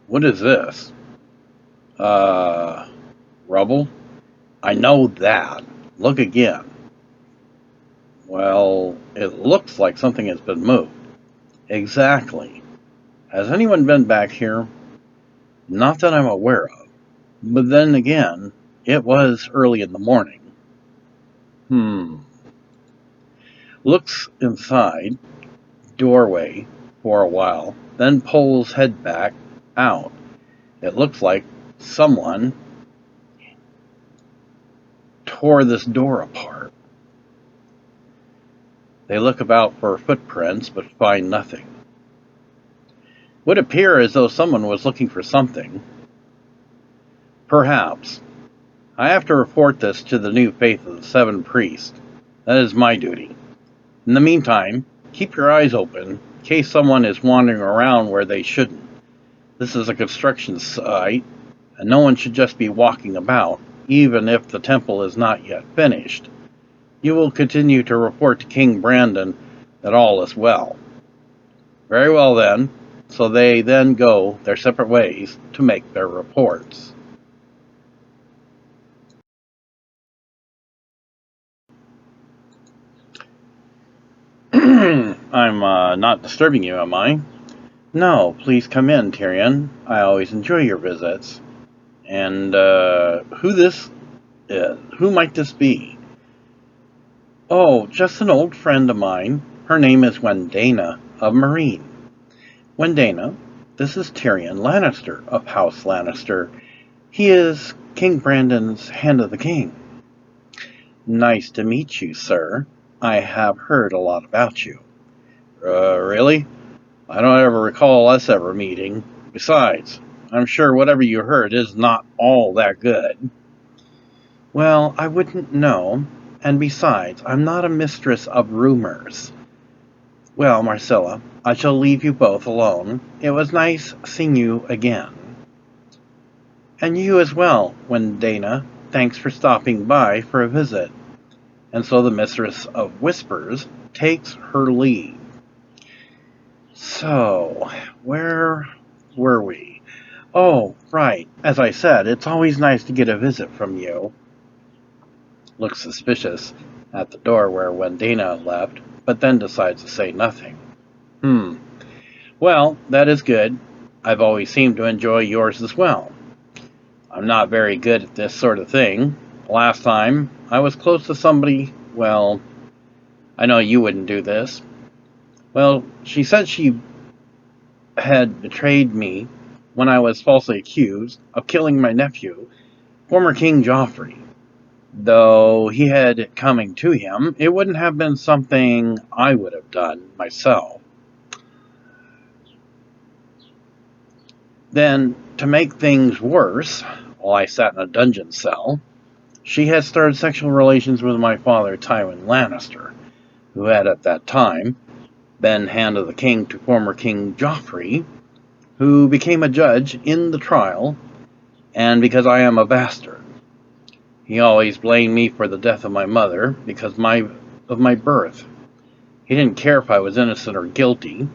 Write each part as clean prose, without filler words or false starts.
What is this? Uh, Rubble? I know that. Look again. Well, it looks like something has been moved. Exactly. Has anyone been back here? Not that I'm aware of. But then again, it was early in the morning. Looks inside, doorway, for a while, then pulls head back, out. It looks like someone tore this door apart. They look about for footprints, but find nothing. Would appear as though someone was looking for something. Perhaps. I have to report this to the new faith of the seven priests. That is my duty. In the meantime, keep your eyes open in case someone is wandering around where they shouldn't. This is a construction site, and no one should just be walking about, even if the temple is not yet finished. You will continue to report to King Brandon that all is well. Very well then. So they then go their separate ways to make their reports. I'm not disturbing you, am I? No, please come in, Tyrion. I always enjoy your visits. And who this is? Who might this be? Oh, just an old friend of mine. Her name is Wendana of Meereen. Wendana, this is Tyrion Lannister of House Lannister. He is King Brandon's Hand of the King. Nice to meet you, sir. I have heard a lot about you. Really? I don't ever recall us ever meeting. Besides, I'm sure whatever you heard is not all that good. Well, I wouldn't know. And besides, I'm not a mistress of rumors. Well, Marcella, I shall leave you both alone. It was nice seeing you again. And you as well, Wendana. Thanks for stopping by for a visit. And so the Mistress of Whispers takes her leave. So, where were we? Oh, right. As I said, it's always nice to get a visit from you. Looks suspicious at the door where Wendana left, but then decides to say nothing. Well, that is good. I've always seemed to enjoy yours as well. I'm not very good at this sort of thing. Last time, I was close to somebody, well, I know you wouldn't do this. Well, she said she had betrayed me when I was falsely accused of killing my nephew, former King Joffrey. Though he had it coming to him, it wouldn't have been something I would have done myself. Then, to make things worse, while I sat in a dungeon cell, she had started sexual relations with my father, Tywin Lannister, who had at that time been Hand of the King to former King Joffrey, who became a judge in the trial, and because I am a bastard. He always blamed me for the death of my mother because of my birth. He didn't care if I was innocent or guilty.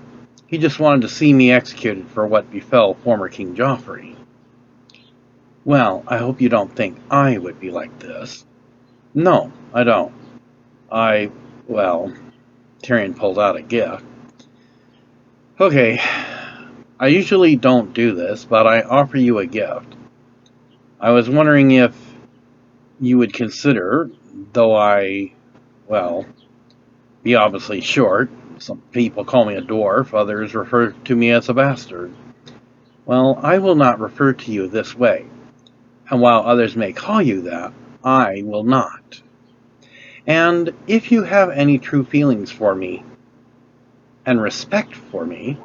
He just wanted to see me executed for what befell former King Joffrey. Well, I hope you don't think I would be like this. No, I don't. Tyrion pulled out a gift. Okay, I usually don't do this, but I offer you a gift. I was wondering if you would consider, though be obviously short. Some people call me a dwarf, others refer to me as a bastard. Well, I will not refer to you this way, and while others may call you that, I will not. And if you have any true feelings for me, and respect for me,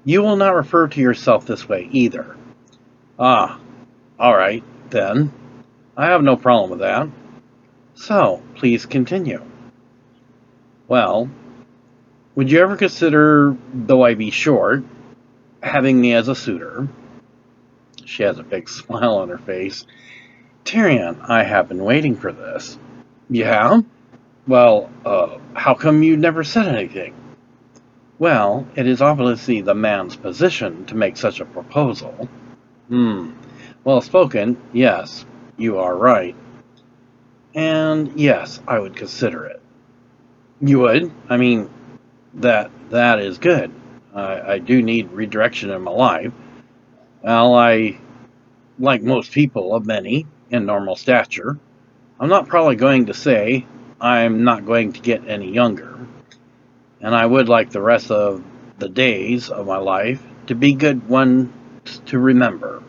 you will not refer to yourself this way either. Ah, all right, then. I have no problem with that. So, please continue. Well, would you ever consider, though I be short, having me as a suitor? She has a big smile on her face. Tyrion, I have been waiting for this. Yeah? Well, how come you never said anything? Well, it is obviously the man's position to make such a proposal. Hmm. Well spoken, yes, you are right. And yes, I would consider it. You would? I mean, that is good. I do need redirection in my life. Well, like most people of many in normal stature, I'm not probably going to say I'm not going to get any younger. And I would like the rest of the days of my life to be good ones to remember.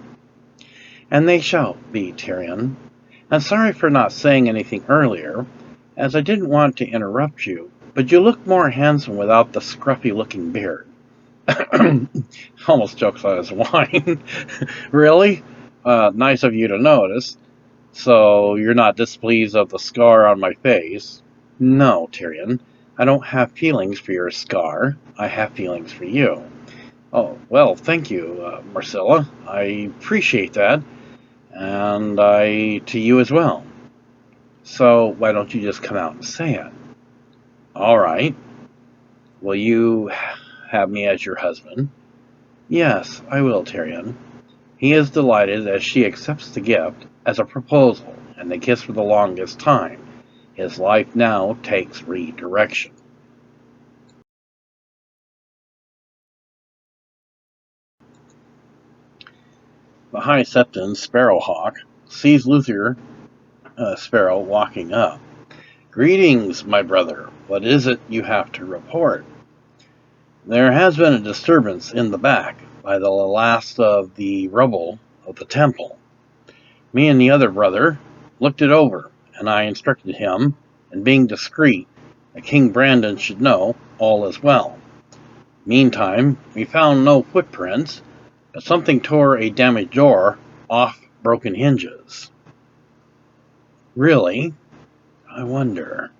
And they shall be, Tyrion. And sorry for not saying anything earlier, as I didn't want to interrupt you, but you look more handsome without the scruffy looking beard. Almost chokes on his wine. Really? Nice of you to notice. So you're not displeased of the scar on my face? No, Tyrion. I don't have feelings for your scar. I have feelings for you. Oh, well, thank you, Marcella. I appreciate that. And I to you as well. So why don't you just come out and say it? All right. Will you have me as your husband? Yes, I will, Tyrion. He is delighted as she accepts the gift as a proposal, and they kiss for the longest time. His life now takes redirection. The High Septon Sparrowhawk sees Luther Sparrow walking up. Greetings, my brother. What is it you have to report? There has been a disturbance in the back by the last of the rubble of the temple. Me and the other brother looked it over, and I instructed him, and being discreet, that King Brandon should know all is well. Meantime, we found no footprints, but something tore a damaged door off broken hinges. Really? I wonder.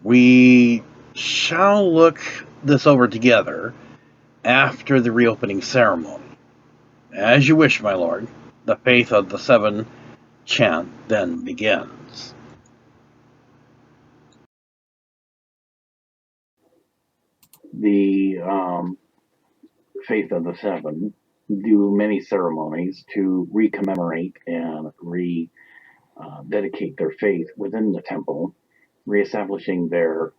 We shall look this over together after the reopening ceremony. As you wish, my lord. The faith of the seven chant then begins. The faith of the seven do many ceremonies to recommemorate and dedicate their faith within the temple, reestablishing their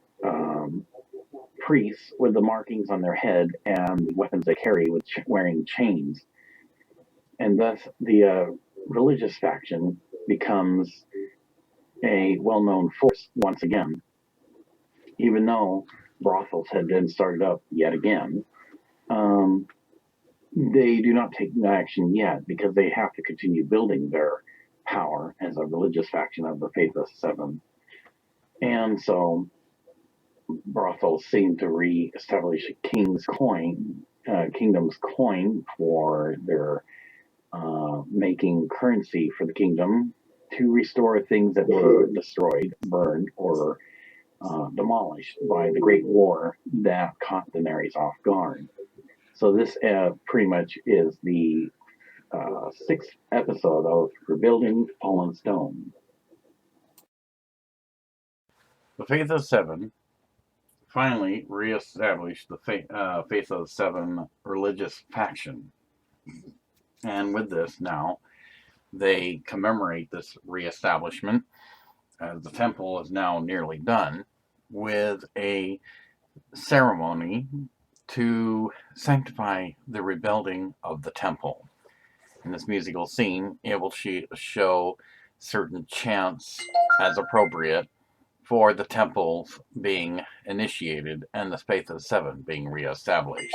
priests with the markings on their head and weapons they carry with wearing chains. And thus the religious faction becomes a well-known force once again, even though brothels had been started up yet again. Um, they do not take action yet because they have to continue building their power as a religious faction of the Faith of Seven. And so brothels seem to re-establish kingdom's coin for their making currency for the kingdom to restore things that were destroyed, burned, or demolished by the Great War that caught the Daenerys off guard. So this pretty much is the sixth episode of Rebuilding Fallen Stone. The Faith of Seven finally reestablished the Faith of Seven religious faction. And with this now, they commemorate this reestablishment, as the temple is now nearly done, with a ceremony to sanctify the rebuilding of the temple. In this musical scene, it will show certain chants as appropriate for the temples being initiated and the Faith of Seven being reestablished.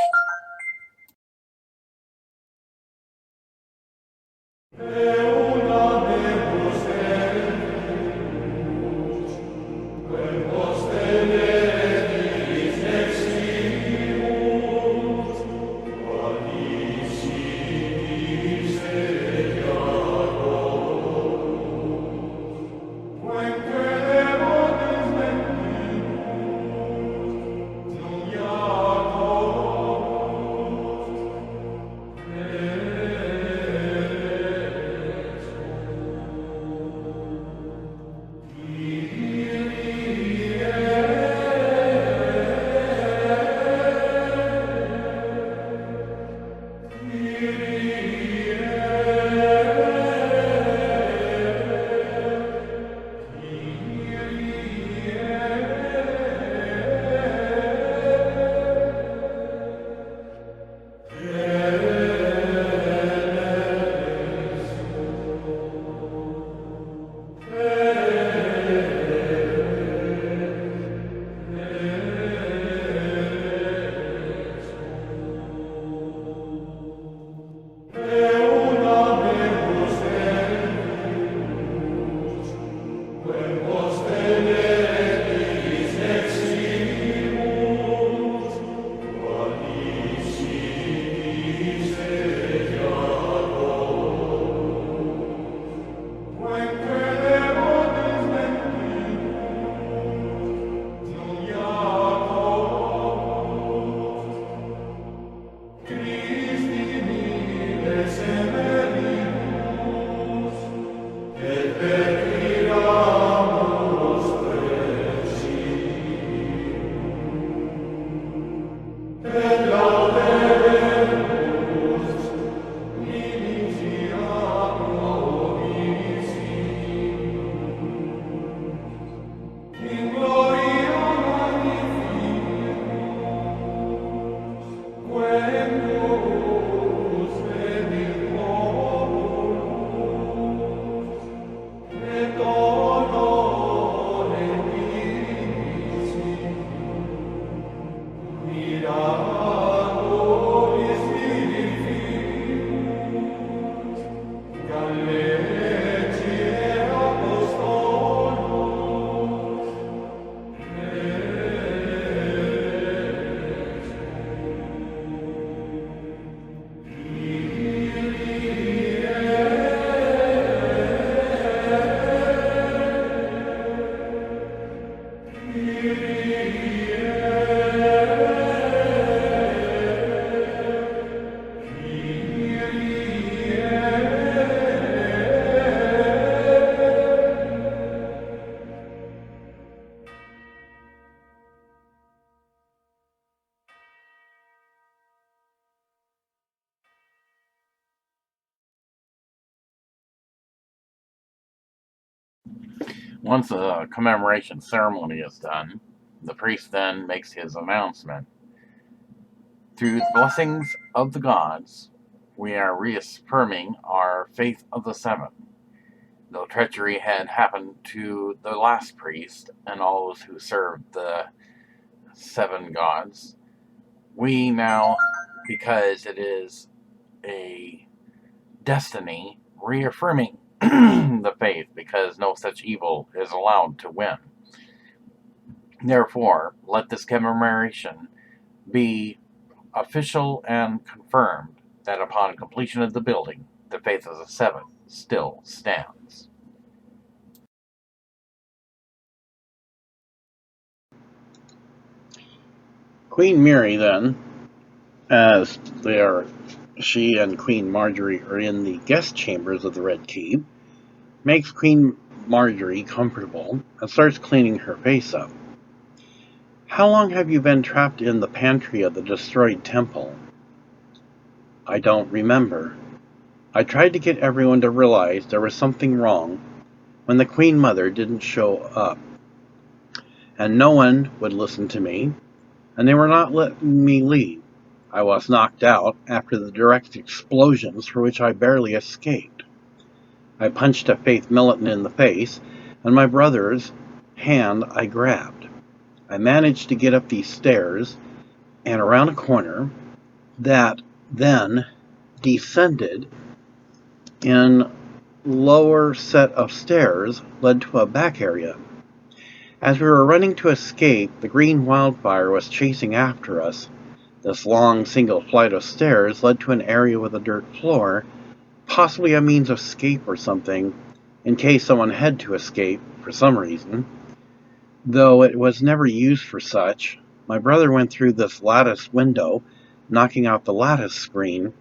Once a commemoration ceremony is done, the priest then makes his announcement. Through the blessings of the gods, we are reaffirming our faith of the seven. Though treachery had happened to the last priest and all those who served the seven gods, we now, because it is a destiny, reaffirming the faith because no such evil is allowed to win. Therefore, let this commemoration be official and confirmed that upon completion of the building, the faith of the seven still stands. Queen Mary then, as she and Queen Maergery are in the guest chambers of the Red Keep, makes Queen Maergery comfortable and starts cleaning her face up. How long have you been trapped in the pantry of the destroyed temple? I don't remember. I tried to get everyone to realize there was something wrong when the Queen Mother didn't show up. And no one would listen to me, and they were not letting me leave. I was knocked out after the direct explosions for which I barely escaped. I punched a Faith militant in the face, and my brother's hand I grabbed. I managed to get up these stairs and around a corner that then descended in lower set of stairs led to a back area. As we were running to escape, the green wildfire was chasing after us. This long single flight of stairs led to an area with a dirt floor, possibly a means of escape or something, in case someone had to escape for some reason. Though it was never used for such, my brother went through this lattice window, knocking out the lattice screen,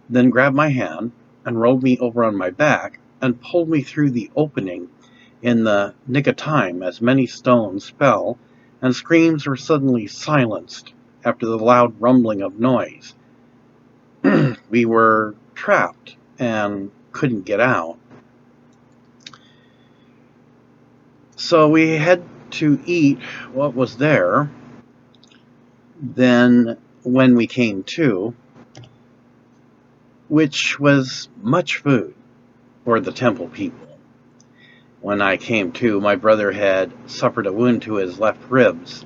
then grabbed my hand and rolled me over on my back and pulled me through the opening in the nick of time as many stones fell and screams were suddenly silenced after the loud rumbling of noise. We were trapped and couldn't get out. So we had to eat what was there. Then when we came to, which was much food for the temple people. When I came to, my brother had suffered a wound to his left ribs.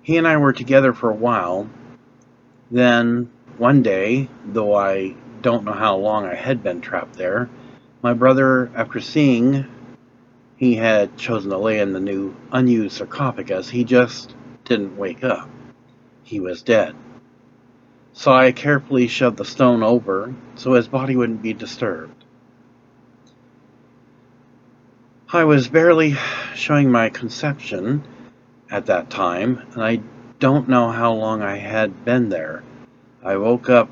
He and I were together for a while. Then, one day, though I don't know how long I had been trapped there, my brother, after seeing he had chosen to lay in the new unused sarcophagus, he just didn't wake up. He was dead. So I carefully shoved the stone over so his body wouldn't be disturbed. I was barely showing my conception at that time, and I don't know how long I had been there. I woke up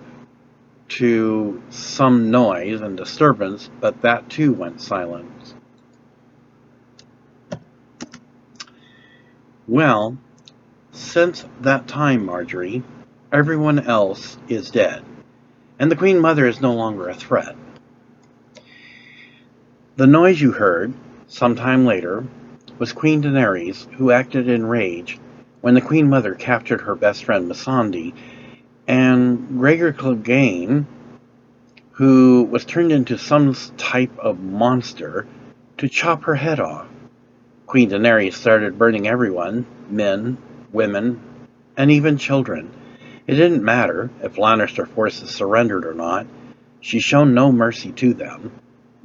to some noise and disturbance, but that too went silent. Well, since that time, Maergery, everyone else is dead, and the Queen Mother is no longer a threat. The noise you heard, sometime later, was Queen Daenerys, who acted in rage when the Queen Mother captured her best friend Missandei, and Gregor Clegane, who was turned into some type of monster to chop her head off. Queen Daenerys started burning everyone, men, women, and even children. It didn't matter if Lannister forces surrendered or not. She showed no mercy to them,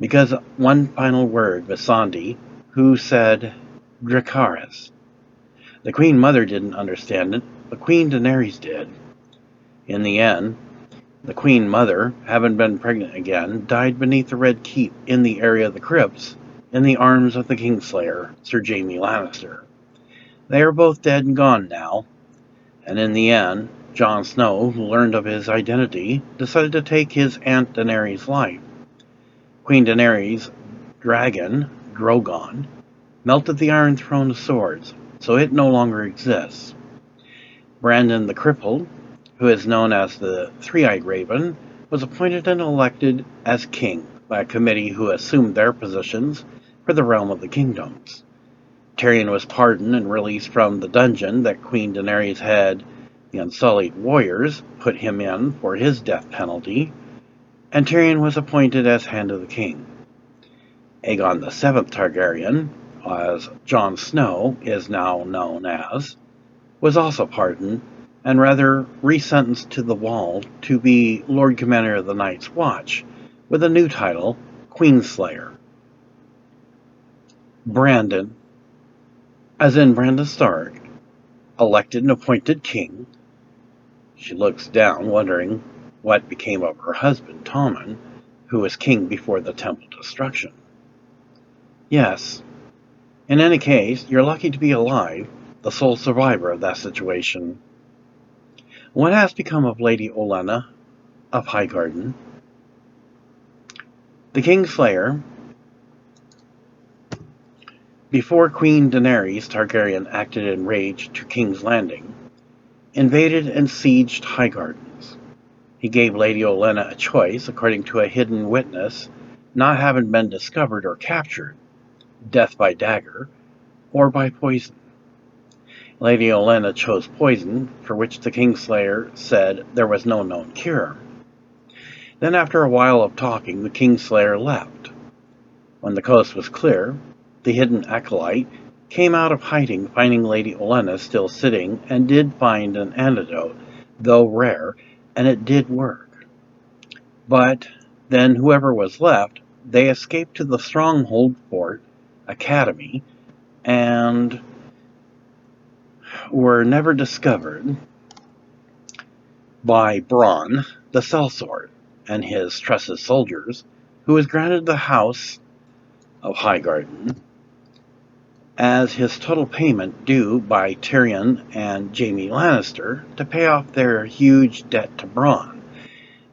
because one final word, Missandei, who said, Dracarys. The Queen Mother didn't understand it, but Queen Daenerys did. In the end, the Queen Mother, having been pregnant again, died beneath the Red Keep in the area of the crypts, in the arms of the Kingslayer, Sir Jaime Lannister. They are both dead and gone now, and in the end, Jon Snow, who learned of his identity, decided to take his Aunt Daenerys' life. Queen Daenerys' dragon, Drogon, melted the Iron Throne of Swords, so it no longer exists. Brandon the Crippled, who is known as the Three-Eyed Raven, was appointed and elected as king by a committee who assumed their positions for the realm of the kingdoms. Tyrion was pardoned and released from the dungeon that Queen Daenerys had the Unsullied warriors put him in for his death penalty, and Tyrion was appointed as Hand of the King. Aegon the Seventh Targaryen, as Jon Snow is now known as, was also pardoned and rather resentenced to the Wall to be Lord Commander of the Night's Watch, with a new title, Queenslayer. Brandon, as in Brandon Stark, elected and appointed king. She looks down, wondering what became of her husband, Tommen, who was king before the temple destruction. Yes, in any case, you're lucky to be alive, the sole survivor of that situation. What has become of Lady Olenna of Highgarden? The Kingslayer, before Queen Daenerys Targaryen acted in rage to King's Landing, invaded and sieged Highgardens. He gave Lady Olenna a choice, according to a hidden witness, not having been discovered or captured, death by dagger, or by poison. Lady Olenna chose poison, for which the Kingslayer said there was no known cure. Then after a while of talking, the Kingslayer left. When the coast was clear, the hidden acolyte came out of hiding, finding Lady Olenna still sitting, and did find an antidote, though rare, and it did work. But then whoever was left, they escaped to the stronghold fort, Academy, and were never discovered by Bronn, the sellsword, and his trusted soldiers, who was granted the house of Highgarden as his total payment due by Tyrion and Jaime Lannister to pay off their huge debt to Bronn.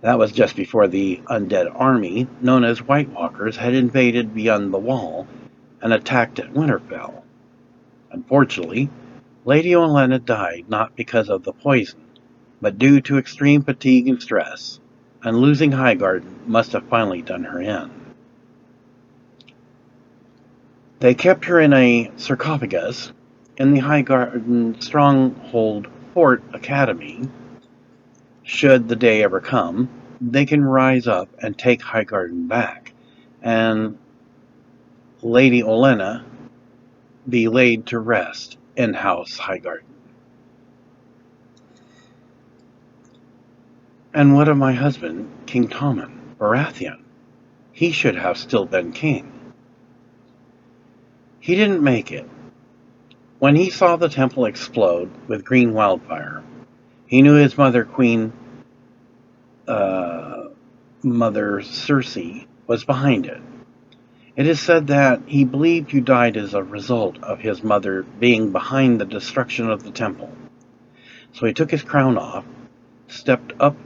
That was just before the undead army, known as White Walkers, had invaded beyond the wall and attacked at Winterfell. Unfortunately, Lady Olenna died not because of the poison, but due to extreme fatigue and stress, and losing Highgarden must have finally done her in. They kept her in a sarcophagus in the Highgarden Stronghold Fort Academy. Should the day ever come, they can rise up and take Highgarden back, and Lady Olenna be laid to rest in House Highgarden. And what of my husband, King Tommen, Baratheon? He should have still been king. He didn't make it. When he saw the temple explode with green wildfire, he knew his mother, Mother Cersei, was behind it. It is said that he believed you died as a result of his mother being behind the destruction of the temple. So he took his crown off, stepped up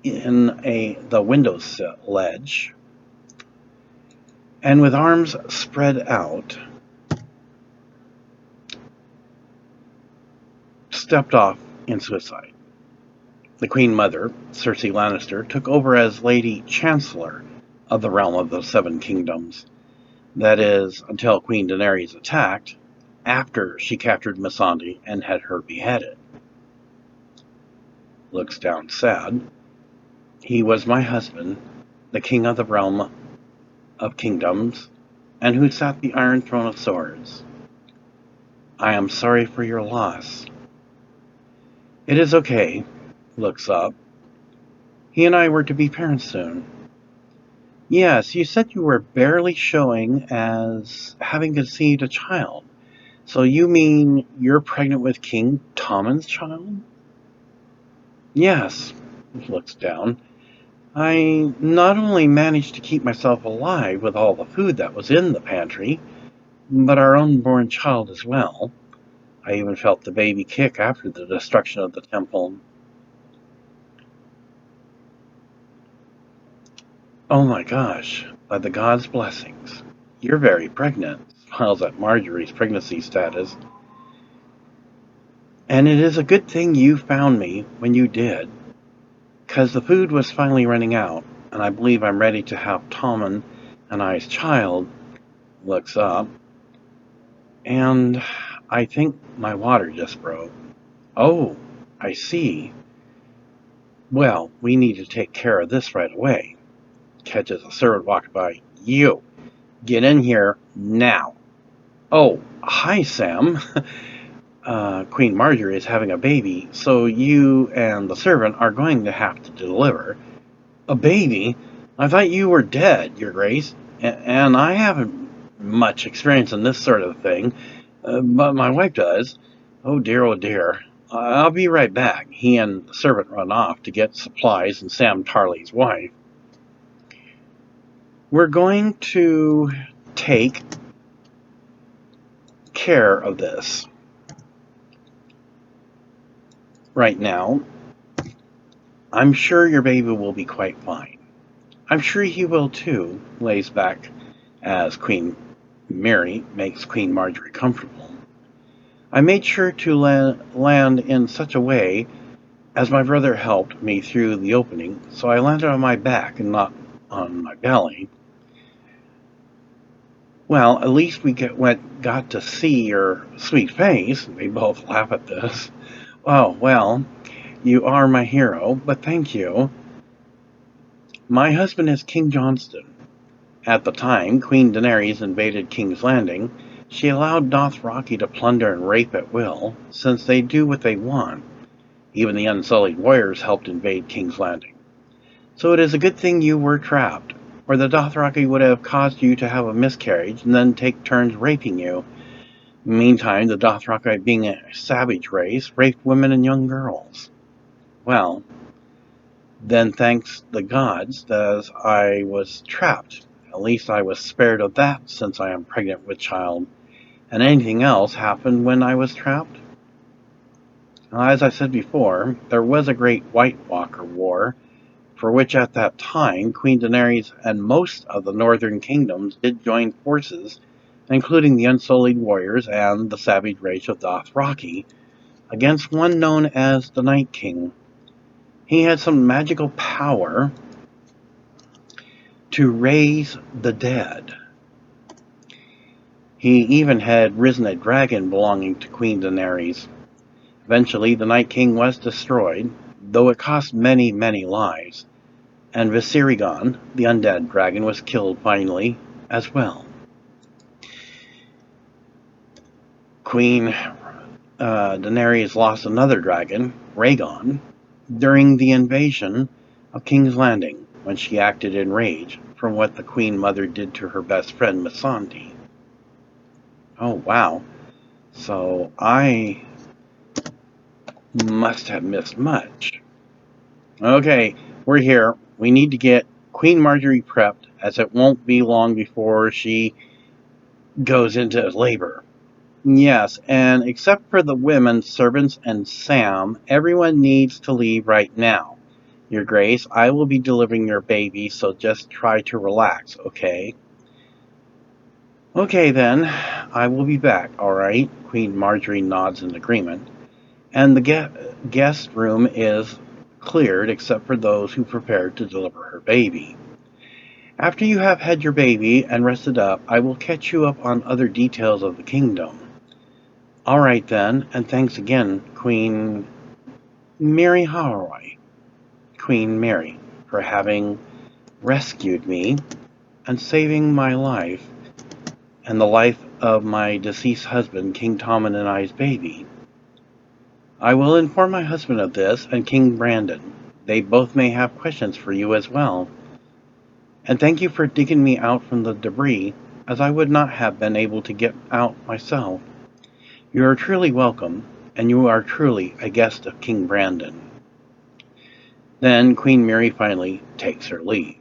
in the window ledge, and with arms spread out, stepped off in suicide. The Queen Mother, Cersei Lannister, took over as Lady Chancellor of the realm of the Seven Kingdoms. That is, until Queen Daenerys attacked, after she captured Missandei and had her beheaded. Looks down sad. He was my husband, the king of the realm of kingdoms, and who sat the Iron Throne of Swords. I am sorry for your loss. It is okay, looks up. He and I were to be parents soon. Yes, you said you were barely showing as having conceived a child. So you mean you're pregnant with King Tommen's child? Yes, looks down. I not only managed to keep myself alive with all the food that was in the pantry, but our unborn child as well. I even felt the baby kick after the destruction of the temple. Oh my gosh, by the gods' blessings. You're very pregnant, smiles at Maergery's pregnancy status. And it is a good thing you found me when you did, because the food was finally running out, and I believe I'm ready to have Tommen and I's child looks up, and I think my water just broke. Oh, I see. Well, we need to take care of this right away. Catches a servant walking by. You, get in here now. Oh, hi, Sam. Queen Maergery is having a baby, so you and the servant are going to have to deliver. A baby? I thought you were dead, Your Grace, and I haven't much experience in this sort of thing, but my wife does. Oh dear, oh dear. I'll be right back. He and the servant run off to get supplies and Sam Tarley's wife. We're going to take care of this right now. I'm sure your baby will be quite fine. I'm sure he will too, lays back as Queen Mary makes Queen Maergery comfortable. I made sure to land in such a way as my brother helped me through the opening, so I landed on my back and not on my belly. Well, at least we got to see your sweet face. They both laugh at this. Oh, well, you are my hero, but thank you. My husband is King Johnston. At the time Queen Daenerys invaded King's Landing, she allowed Dothraki to plunder and rape at will, since they do what they want. Even the Unsullied warriors helped invade King's Landing. So it is a good thing you were trapped, or the Dothraki would have caused you to have a miscarriage and then take turns raping you. Meantime, the Dothraki, being a savage race, raped women and young girls. Well, then thanks the gods that I was trapped. At least I was spared of that, since I am pregnant with child. And anything else happened when I was trapped? As I said before, there was a great White Walker War, for which at that time Queen Daenerys and most of the northern kingdoms did join forces, including the Unsullied warriors and the savage race of Dothraki, against one known as the Night King. He had some magical power to raise the dead. He even had risen a dragon belonging to Queen Daenerys. Eventually, the Night King was destroyed, though it cost many, many lives, and Vizier, the undead dragon, was killed finally as well. Queen Daenerys lost another dragon, Rhaegon, during the invasion of King's Landing, when she acted in rage from what the Queen Mother did to her best friend Missandei. Oh wow, so I must have missed much. Okay, we're here. We need to get Queen Maergery prepped, as it won't be long before she goes into labor. Yes, and except for the women, servants, and Sam, everyone needs to leave right now. Your Grace, I will be delivering your baby, so just try to relax, okay? Okay then, I will be back, alright? Queen Maergery nods in agreement. And the guest room is cleared except for those who prepared to deliver her baby. After you have had your baby and rested up, I will catch you up on other details of the kingdom. Alright then, and thanks again, Queen Mary Holloway, Queen Mary, for having rescued me and saving my life and the life of my deceased husband, King Tommen, and I's baby. I will inform my husband of this and King Brandon. They both may have questions for you as well. And thank you for digging me out from the debris, as I would not have been able to get out myself. You are truly welcome, and you are truly a guest of King Brandon. Then Queen Mary finally takes her leave.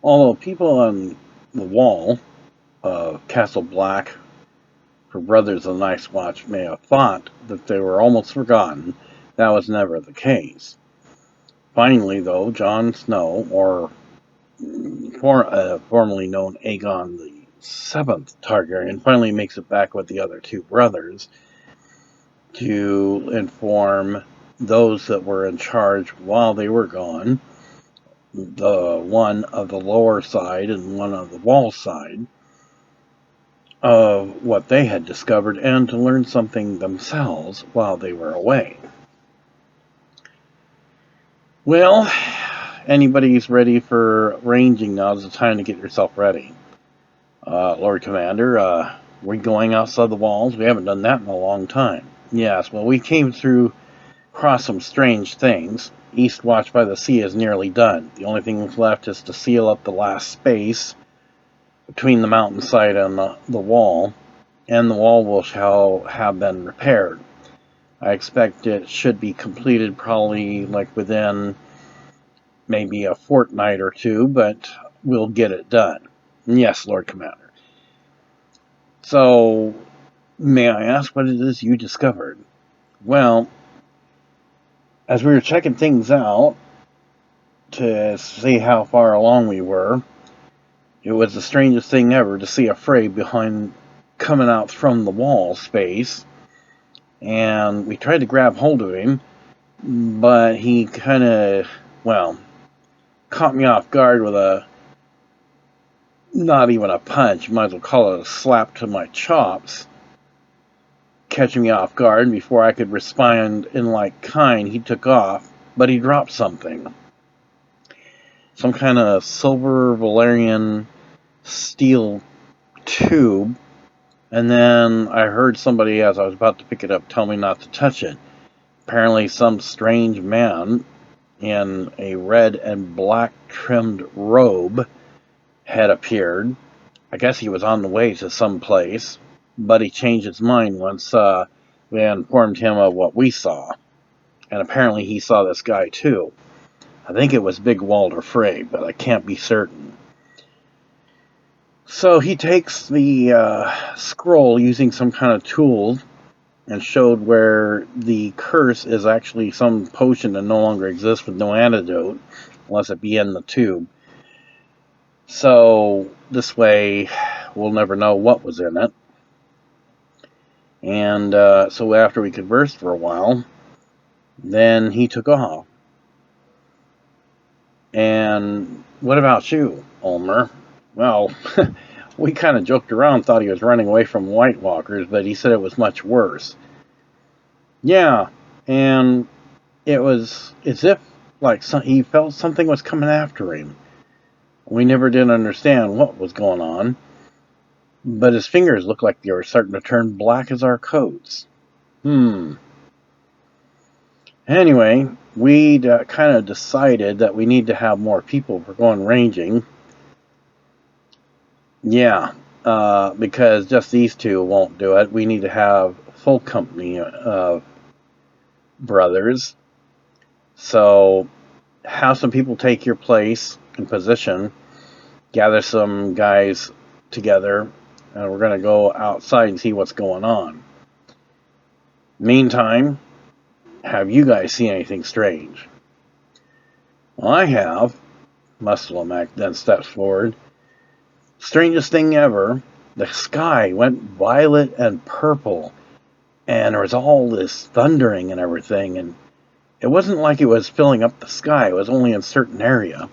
Although people on the wall of Castle Black for Brothers of the Night's Watch may have thought that they were almost forgotten, that was never the case. Finally, though, Jon Snow, or formerly known Aegon the Seventh Targaryen, finally makes it back with the other two brothers to inform those that were in charge while they were gone the one of the lower side and one of the wall side, of what they had discovered and to learn something themselves while they were away. Well, anybody's ready for ranging now is the time to get yourself ready. Lord Commander, we're going outside the walls. We haven't done that in a long time. Yes, well, we came through, across some strange things. East Watch by the Sea is nearly done. The only thing left is to seal up the last space between the mountainside and the wall, and the wall shall have been repaired. I expect it should be completed probably like within maybe a fortnight or two, but we'll get it done. Yes, Lord Commander. So, may I ask what it is you discovered? Well, as we were checking things out to see how far along we were, it was the strangest thing ever to see a fray behind coming out from the wall space, and we tried to grab hold of him, but he kind of, well, caught me off guard with a, not even a punch, might as well call it a slap to my chops, catching me off guard. Before I could respond in like kind, he took off, but he dropped something. Some kind of silver Valerian steel tube, and then I heard somebody, as I was about to pick it up, tell me not to touch it. Apparently some strange man in a red and black trimmed robe had appeared. I guess he was on the way to some place, but he changed his mind once we informed him of what we saw. And apparently he saw this guy too. I think it was Big Walter Frey, but I can't be certain. So he takes the scroll using some kind of tool and showed where the curse is actually some potion that no longer exists with no antidote, unless it be in the tube. So this way we'll never know what was in it. And so after we conversed for a while, then he took off. And what about you, Ulmer? Well, we kind of joked around, thought he was running away from White Walkers, but he said it was much worse. Yeah, and it was as if like he felt something was coming after him. We never did understand what was going on, but his fingers looked like they were starting to turn black as our coats. Anyway, we kind of decided that we need to have more people for going ranging. Yeah, because just these two won't do it. We need to have full company of brothers. So have some people take your place and position, gather some guys together, and we're going to go outside and see what's going on. Meantime, have you guys seen anything strange? Well, I have. Musclemak then steps forward. Strangest thing ever, the sky went violet and purple, and there was all this thundering and everything, and it wasn't like it was filling up the sky. It was only in a certain area.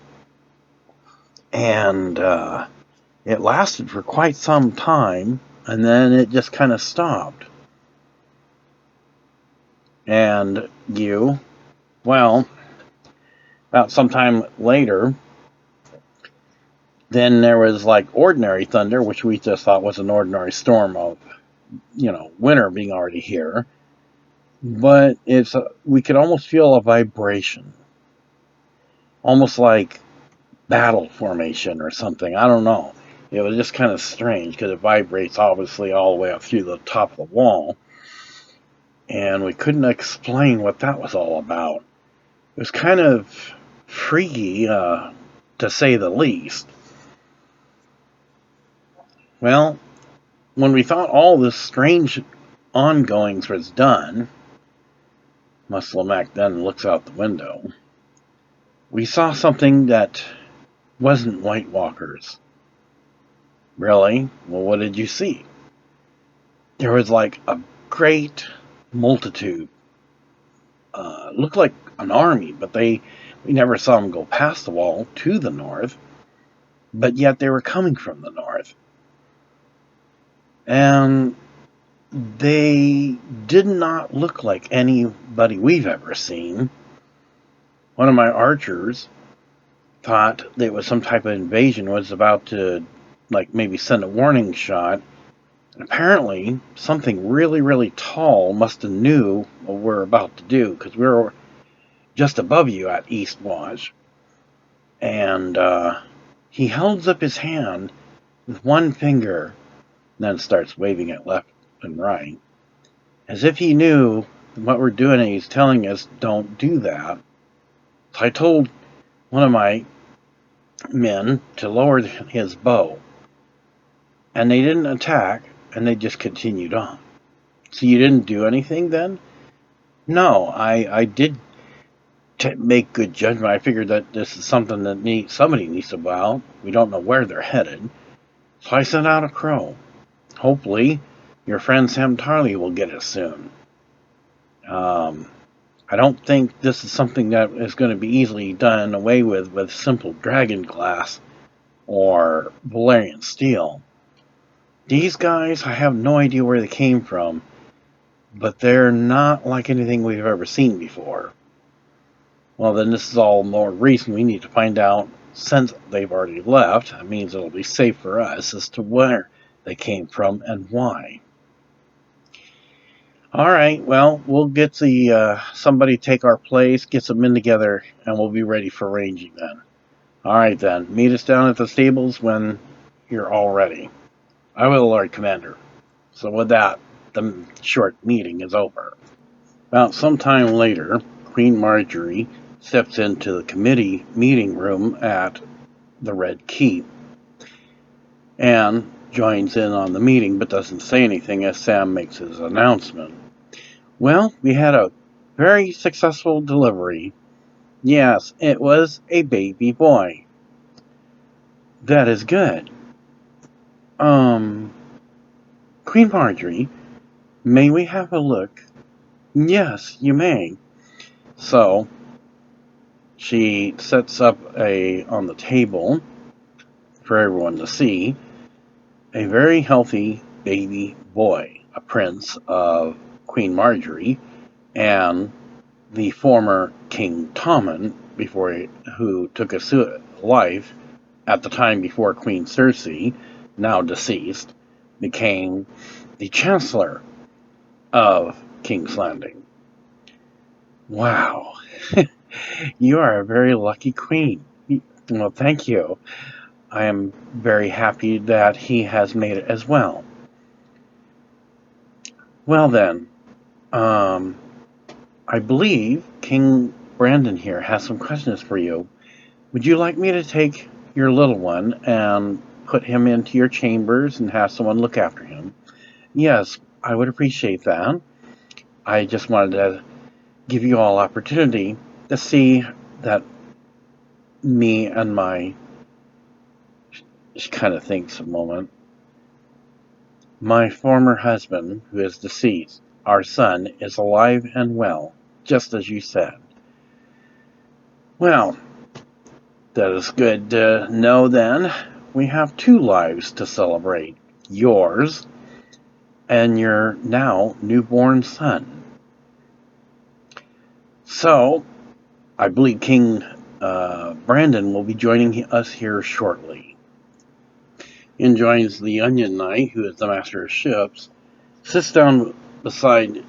And it lasted for quite some time, and then it just kind of stopped. And you, well, about sometime later, then there was like ordinary thunder, which we just thought was an ordinary storm of, winter being already here. But we could almost feel a vibration, almost like battle formation or something. I don't know. It was just kind of strange because it vibrates obviously all the way up through the top of the wall. And we couldn't explain what that was all about. It was kind of freaky, to say the least. Well, when we thought all this strange ongoings was done, Musclemak then looks out the window. We saw something that wasn't White Walkers. Really? Well, what did you see? There was like a great multitude. Looked like an army, but they We never saw them go past the wall to the north, but yet they were coming from the north. And they did not look like anybody we've ever seen. One of my archers thought that it was some type of invasion, was about to, like, maybe send a warning shot. And apparently, something really, really tall must have knew what we're about to do, because we were just above you at East Watch. And he holds up his hand with one finger, and then starts waving it left and right, as if he knew what we're doing, and he's telling us, don't do that. So I told one of my men to lower his bow, and they didn't attack, and they just continued on. So you didn't do anything then? No, I did make good judgment. I figured that this is something that somebody needs to go out. We don't know where they're headed. So I sent out a crow. Hopefully, your friend Sam Tarley will get it soon. I don't think this is something that is going to be easily done away with simple dragon glass or Valerian steel. These guys, I have no idea where they came from, but they're not like anything we've ever seen before. Well, then this is all more reason we need to find out, since they've already left. That means it'll be safe for us as to where they came from and why. Alright, well, we'll get somebody take our place, get some men together, and we'll be ready for ranging then. Alright then, meet us down at the stables when you're all ready. I will, Lord Commander. So with that, the short meeting is over. About some time later, Queen Maergery steps into the committee meeting room at the Red Keep and joins in on the meeting, but doesn't say anything as Sam makes his announcement. Well, we had a very successful delivery. Yes, it was a baby boy. That is good. Queen Maergery, may we have a look? Yes, you may. So, she sets up on the table for everyone to see a very healthy baby boy, a prince of Queen Maergery, and the former King Tommen, who took his life at the time before Queen Cersei, now deceased, became the Chancellor of King's Landing. Wow. You are a very lucky queen. Well, thank you. I am very happy that he has made it as well. Well then, I believe King Brandon here has some questions for you. Would you like me to take your little one and put him into your chambers and have someone look after him? Yes, I would appreciate that. I just wanted to give you all opportunity to see that me and my... She kind of thinks a moment. My former husband, who is deceased, our son, is alive and well, just as you said. Well, that is good to know then. We have 2 lives to celebrate. Yours and your now newborn son. So, I believe King Brandon will be joining us here shortly. In joins the Onion Knight, who is the master of ships, sits down beside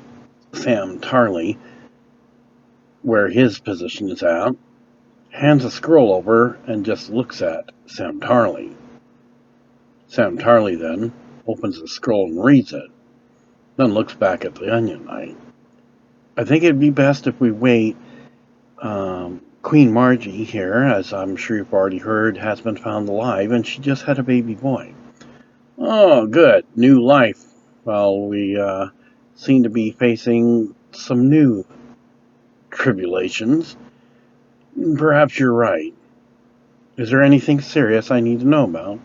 Sam Tarley, where his position is at, hands a scroll over, and just looks at Sam Tarley. Sam Tarley then opens the scroll and reads it, then looks back at the Onion Knight. I think it'd be best if we wait. Queen Maergery here, as I'm sure you've already heard, has been found alive, and she just had a baby boy. Oh, good. New life. Well, we seem to be facing some new tribulations. Perhaps you're right. Is there anything serious I need to know about?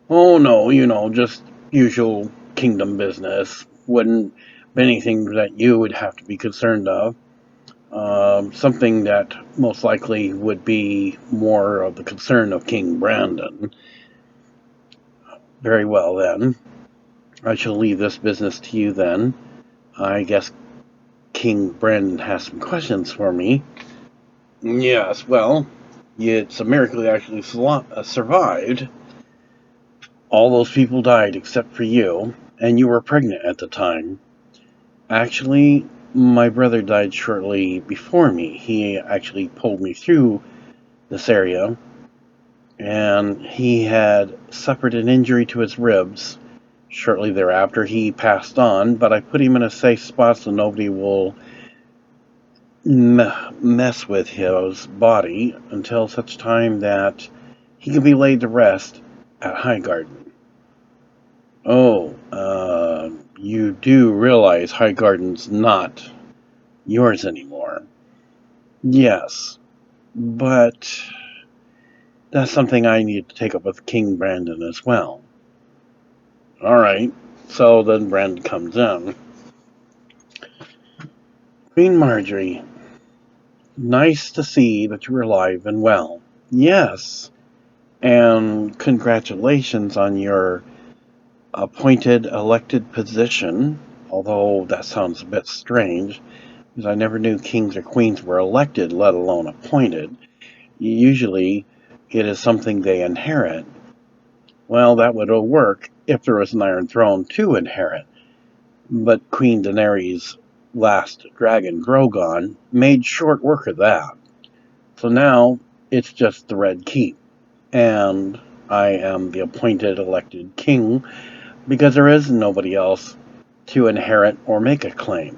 Oh, no, just usual kingdom business. Wouldn't be anything that you would have to be concerned of. Something that most likely would be more of the concern of King Brandon. Very well, then. I shall leave this business to you, then. I guess King Brandon has some questions for me. Yes, well, it's a miracle you actually survived. All those people died except for you, and you were pregnant at the time. Actually, my brother died shortly before me. He actually pulled me through this area, and he had suffered an injury to his ribs. Shortly thereafter, he passed on, but I put him in a safe spot so nobody will mess with his body until such time that he can be laid to rest at Highgarden. Oh, you do realize Highgarden's not yours anymore. Yes, but that's something I need to take up with King Brandon as well. Alright, so then Brandon comes in. Queen Maergery, nice to see that you're alive and well. Yes, and congratulations on your appointed elected position, although that sounds a bit strange, because I never knew kings or queens were elected, let alone appointed. Usually, it is something they inherit. Well, that would work if there was an Iron Throne to inherit. But Queen Daenerys' last dragon, Drogon, made short work of that. So now, it's just the Red Keep. And I am the appointed elected king, because there is nobody else to inherit or make a claim.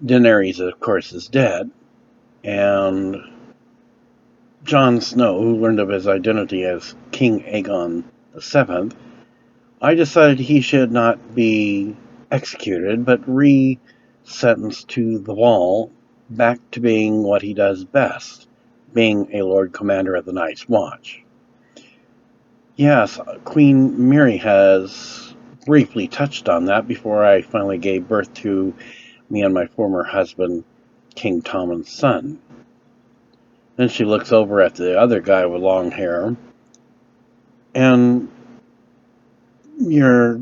Daenerys, of course, is dead, and Jon Snow, who learned of his identity as King Aegon VII, I decided he should not be executed, but re-sentenced to the wall, back to being what he does best, being a Lord Commander of the Night's Watch. Yes, Queen Mary has briefly touched on that before I finally gave birth to me and my former husband, King Tommen's son. Then she looks over at the other guy with long hair, and Your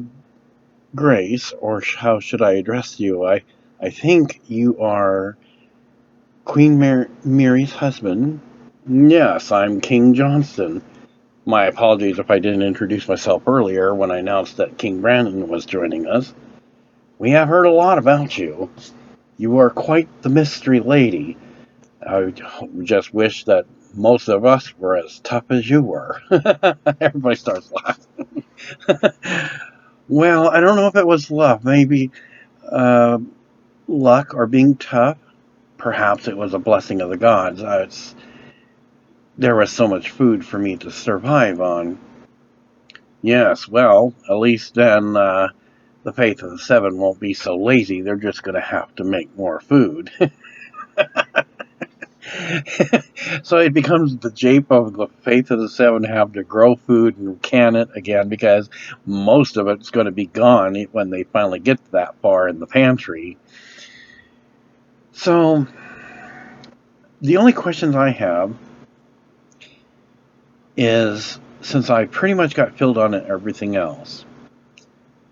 Grace, or how should I address you? I think you are Queen Mary's husband. Yes, I'm King Johnston. My apologies if I didn't introduce myself earlier when I announced that King Brandon was joining us. We have heard a lot about you. You are quite the mystery lady. I just wish that most of us were as tough as you were. Everybody starts laughing. Well, I don't know if it was luck. Maybe luck or being tough. Perhaps it was a blessing of the gods. There was so much food for me to survive on. Yes, well, at least then the Faith of the Seven won't be so lazy. They're just going to have to make more food. So it becomes the jape of the Faith of the Seven have to grow food and can it again, because most of it's going to be gone when they finally get that far in the pantry. So the only questions I have is, since I pretty much got filled on everything else,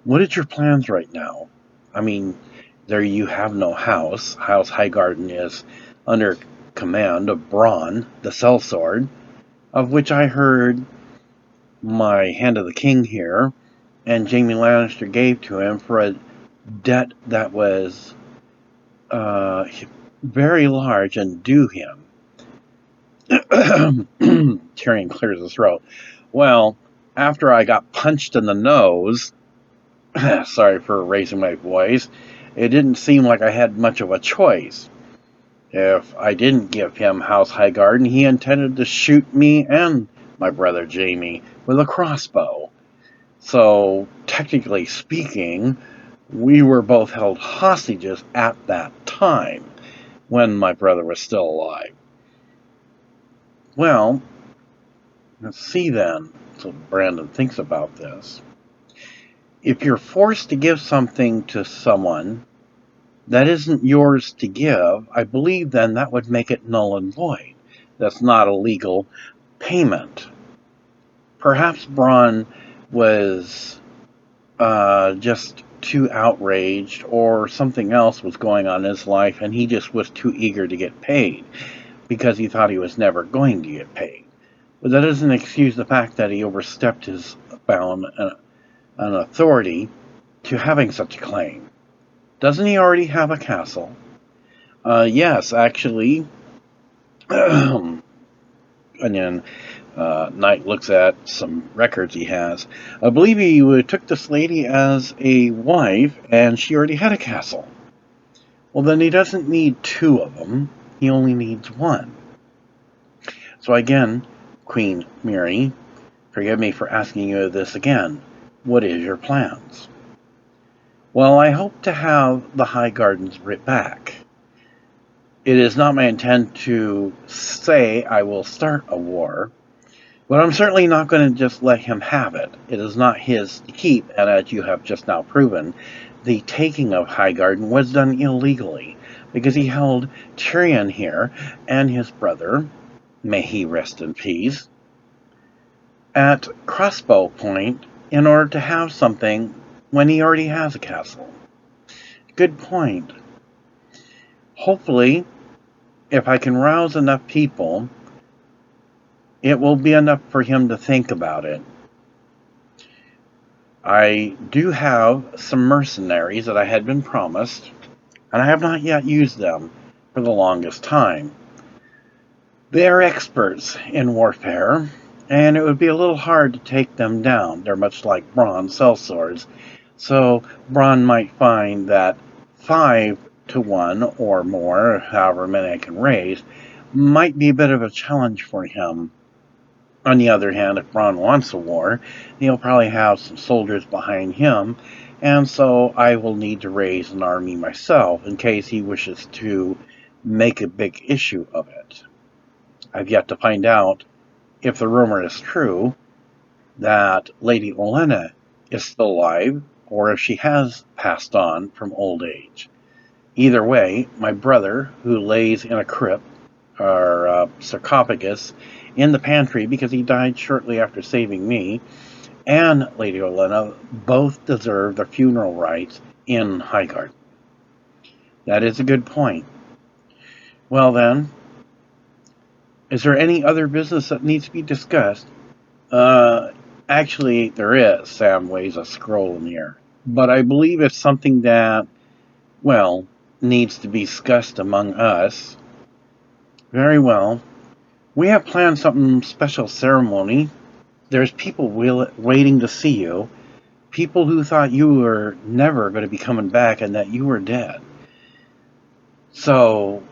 what is your plans right now? I mean, there you have no house. House Highgarden is under command of Bronn, the sellsword, of which I heard my Hand of the King here, and Jaime Lannister gave to him for a debt that was very large and due him. Tyrion clears his throat. Well, after I got punched in the nose, sorry for raising my voice, it didn't seem like I had much of a choice. If I didn't give him House Highgarden, he intended to shoot me and my brother Jaime with a crossbow. So, technically speaking, we were both held hostages at that time, when my brother was still alive. Well, let's see then. So Brandon thinks about this. If you're forced to give something to someone, That isn't yours to give. I believe then that would make it null and void. That's not a legal payment. Perhaps Bronn was just too outraged, or something else was going on in his life, and he just was too eager to get paid because he thought he was never going to get paid. But that doesn't excuse the fact that he overstepped his bound and authority to having such a claim. Doesn't he already have a castle? Yes, actually. And then Knight looks at some records he has. I believe he took this lady as a wife, and she already had a castle. Well, then he doesn't need two of them. He only needs one. So again, Queen Mary, forgive me for asking you this again. What is your plans? Well, I hope to have the High Gardens writ back. It is not my intent to say I will start a war, but I'm certainly not going to just let him have it. It is not his to keep, and as you have just now proven, the taking of Highgarden was done illegally, because he held Tyrion here and his brother, may he rest in peace, at crossbow point in order to have something when he already has a castle. Good point. Hopefully, if I can rouse enough people, it will be enough for him to think about it. I do have some mercenaries that I had been promised, and I have not yet used them for the longest time. They are experts in warfare, and it would be a little hard to take them down. They're much like Bronn sellswords, so Bronn might find that 5 to 1 or more, however many I can raise, might be a bit of a challenge for him. On the other hand, if Bronn wants a war, he'll probably have some soldiers behind him, and so I will need to raise an army myself in case he wishes to make a big issue of it. I've yet to find out if the rumor is true that Lady Olenna is still alive, or if she has passed on from old age. Either way, my brother, who lays in a crypt, or sarcophagus, in the pantry because he died shortly after saving me, and Lady Olenna both deserve their funeral rites in Highgarden. That is a good point. Well then, is there any other business that needs to be discussed? Actually, there is. Sam waves a scroll in the air. But I believe it's something that, well, needs to be discussed among us. Very well. We have planned something special ceremony. There's people waiting to see you. People who thought you were never going to be coming back and that you were dead. So,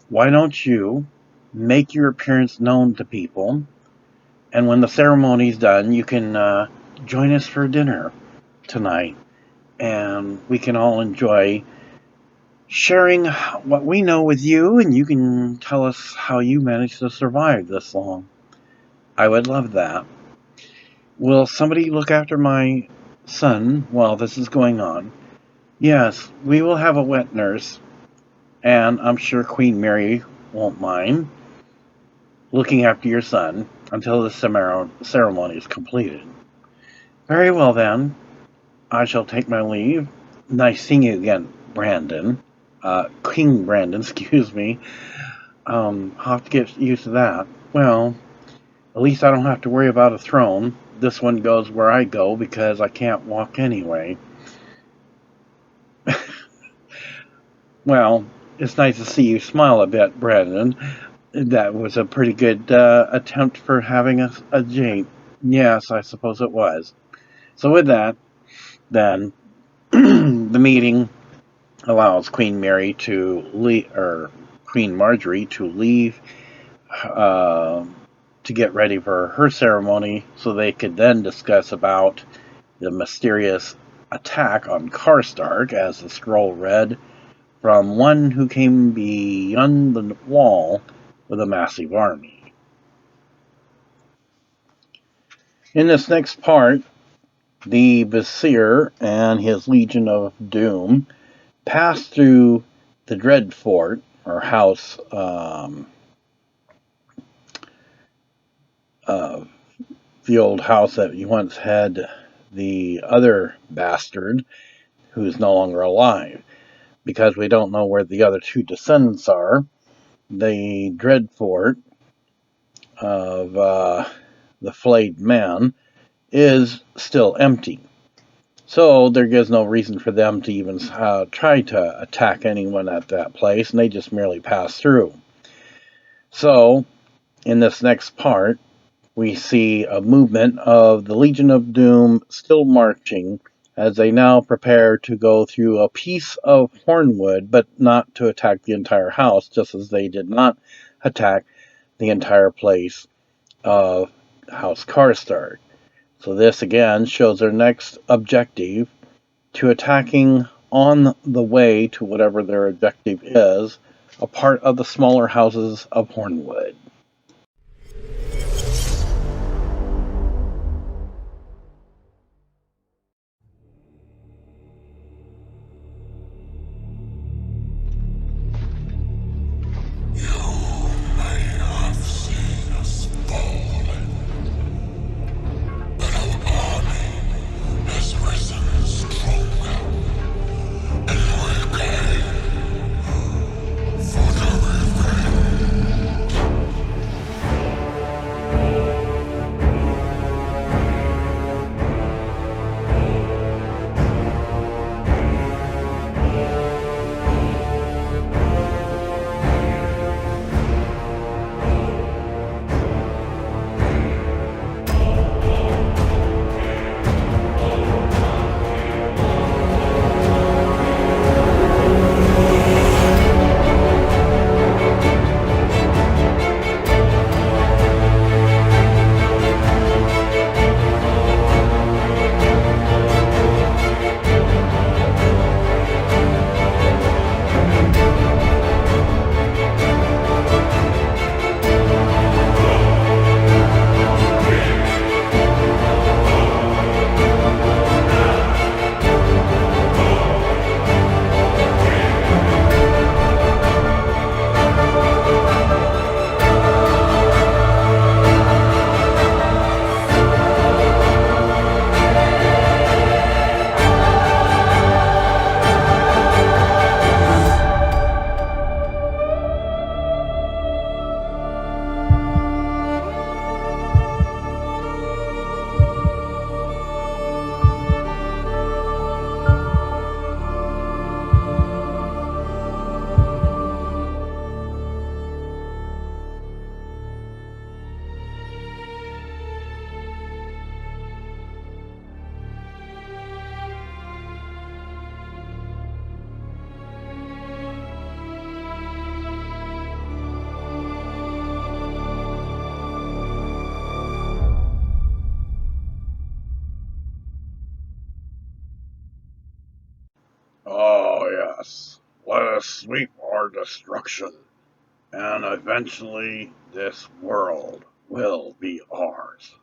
why don't you make your appearance known to people, and when the ceremony's done, you can join us for dinner tonight, and we can all enjoy sharing what we know with you, and you can tell us how you managed to survive this long. I would love that. Will somebody look after my son while this is going on? Yes, we will have a wet nurse, and I'm sure Queen Mary won't mind looking after your son until the ceremony is completed. Very well then, I shall take my leave. Nice seeing you again, Brandon. King Brandon, excuse me. I'll have to get used to that. Well, at least I don't have to worry about a throne. This one goes where I go because I can't walk anyway. Well, it's nice to see you smile a bit, Brandon. That was a pretty good attempt for having a jape. Yes, I suppose it was. So with that, then, the meeting allows Queen Mary to leave, or Queen Maergery to leave to get ready for her ceremony, so they could then discuss about the mysterious attack on Karstark, as the scroll read, from one who came beyond the wall with a massive army. In this next part, the Vizier and his Legion of Doom pass through the Dread Fort, or house, the old house that you once had the other bastard who's no longer alive. Because we don't know where the other two descendants are, the Dread Fort of the flayed man is still empty. So there gives no reason for them to even try to attack anyone at that place, and they just merely pass through. So, in this next part, we see a movement of the Legion of Doom still marching as they now prepare to go through a piece of Hornwood, but not to attack the entire house, just as they did not attack the entire place of House Karstark. So this again shows their next objective to attacking on the way to whatever their objective is, a part of the smaller houses of Hornwood. Oh, yes. Let us sweep our destruction, and eventually this world will be ours.